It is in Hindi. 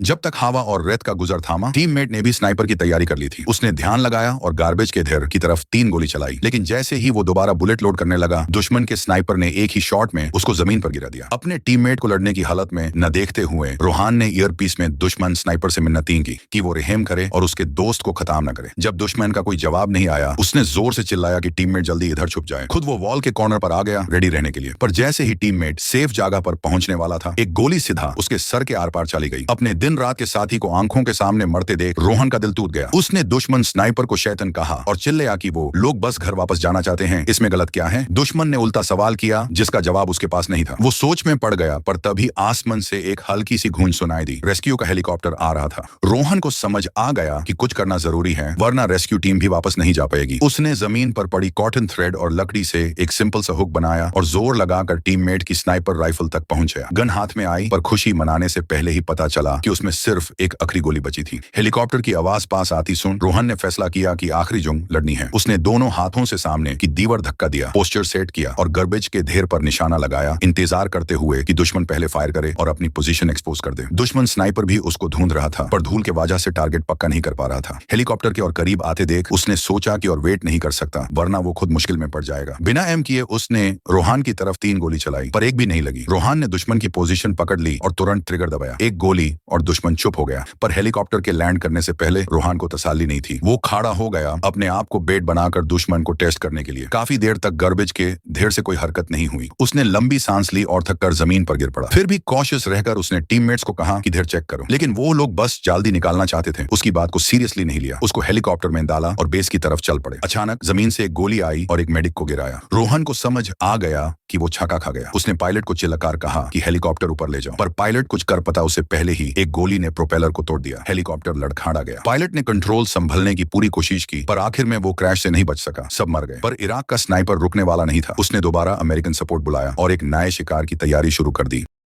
जब तक हवा और रेत का गुजर थामा, टीममेट ने भी स्नाइपर की तैयारी कर ली थी। उसने ध्यान लगाया और गार्बेज के ढेर की तरफ 3 गोली चलाई, लेकिन जैसे ही वो दोबारा बुलेट लोड करने लगा, दुश्मन के स्नाइपर ने एक ही शॉट में उसको जमीन पर गिरा दिया। अपने टीममेट को लड़ने की हालत में न देखते हुए रोहान ने ईयरपीस में दुश्मन स्नाइपर से मिन्नतें की कि वो रहम करे और उसके दोस्त को खत्म न करे। जब दुश्मन का कोई जवाब नहीं आया, उसने जोर से चिल्लाया कि टीममेट जल्दी इधर छुप जाए। खुद वो वॉल के कॉर्नर पर आ गया, रेडी रहने के लिए। पर जैसे ही टीममेट सेफ जगह पर पहुंचने वाला था, एक गोली सीधा उसके सर के आर पार चली गई। अपने दिन रात के साथी को आंखों के सामने मरते देख रोहन का दिल टूट गया। उसने दुश्मन स्नाइपर को शैतान कहा और चिल्लाया कि वो लोग बस घर वापस जाना चाहते हैं, इसमें गलत क्या है। दुश्मन ने उल्टा सवाल किया जिसका जवाब उसके पास नहीं था। वो सोच में पड़ गया, पर तभी आसमान से एक हल्की सी गूंज सुनाई दी। रेस्क्यू का हेलीकॉप्टर आ रहा था। रोहन को समझ आ गया कि कुछ करना जरूरी है, वरना रेस्क्यू टीम भी वापस नहीं जा पाएगी। उसने जमीन पर पड़ी कॉटन थ्रेड और लकड़ी से एक सिंपल सा हुक बनाया और जोर लगाकर टीममेट की स्नाइपर राइफल तक पहुंच गया। गन हाथ में आई, पर खुशी मनाने से पहले ही पता चला कि उसमें सिर्फ एक आखिरी गोली बची थी। हेलीकॉप्टर की आवाज पास आती सुन रोहन ने फैसला किया कि आखिरी जंग लड़नी है। उसने दोनों हाथों से सामने की दीवार धक्का दिया, पोस्टर सेट किया और गार्बेज के ढेर पर निशाना लगाया, इंतजार करते हुए कि दुश्मन पहले फायर करे और अपनी पोजीशन एक्सपोज कर दे। दुश्मन स्नाइपर भी उसको ढूंढ रहा था, पर धूल के वजह से टारगेट पक्का नहीं कर पा रहा था। हेलीकॉप्टर के और करीब आते देख उसने सोचा कि और वेट नहीं कर सकता, वरना वो खुद मुश्किल में पड़ जाएगा। बिना एम किए उसने रोहान की तरफ 3 गोली चलाई, पर एक भी नहीं लगी। रोहान ने दुश्मन की पोजीशन पकड़ ली और तुरंत ट्रिगर दबाया। एक गोली और दुश्मन चुप हो गया। पर हेलीकॉप्टर के लैंड करने से पहले रोहान को तसल्ली नहीं थी। वो खड़ा हो गया, अपने आप को बेट बनाकर दुश्मन को टेस्ट करने के लिए। काफी देर तक गार्बेज के ढेर से कोई हरकत नहीं हुई। उसने लंबी सांस ली और थककर जमीन पर गिर पड़ा। फिर भी कॉशियस रहकर उसने टीममेट्स को कहा कि ढेर चेक करो, लेकिन वो लोग बस जल्दी निकालना चाहते थे। उसकी बात को सीरियसली नहीं लिया। उसको हेलीकॉप्टर में डाला और बेस की तरफ चल पड़े। अचानक जमीन से एक गोली आई और एक मेडिक को गिराया। रोहन को समझ आ गया कि वो छक्का खा गया। उसने पायलट को चिल्लाकर कहा कि हेलीकॉप्टर ऊपर ले जाओ, पर पायलट कुछ कर पता उससे पहले ही एक गोली ने प्रोपेलर को तोड़ दिया। हेलीकॉप्टर लड़खड़ा गया। पायलट ने कंट्रोल संभलने की पूरी कोशिश की, पर आखिर में वो क्रैश से नहीं बच सका। सब मर गए। पर इराक का स्नाइपर रुकने वाला नहीं था। उसने दोबारा अमेरिकन सपोर्ट बुलाया और एक नए शिकार की तैयारी शुरू कर दी।